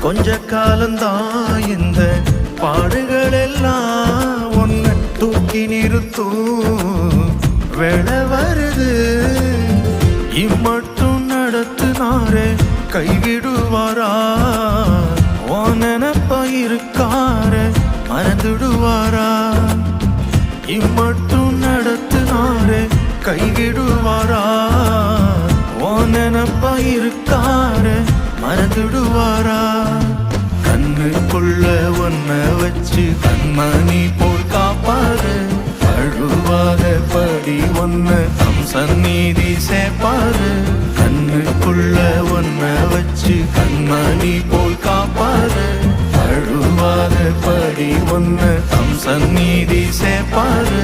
கொஞ்ச காலந்தான் இந்த பாடுகள் எல்லாம் ஒன்ன தூக்கி நிறுத்தும் வேலை வருது. இம்மட்டும் நடத்துனாரே கைவிடுவாரா? ஓ நினப்ப இருக்காரே மறந்துடுவாரா? இம்மட்டும் நடத்துனாரே கைவிடுவாரா? ஓ நினப்ப இருக்காரே மறந்துடுவாரா? கண்ணுக்குள்ள ஒன்ன வச்சு கண்மணி போல் காப்பாரு. அழுவாத படி ஒன்ன தம் சந்நிதி சேர்ப்பாரு. கண்ணுக்குள்ள ஒன்ன வச்சு கண்மணி போல் காப்பாரு. அழுவாத படி ஒன்ன தம் சந்நிதி சேர்ப்பாரு.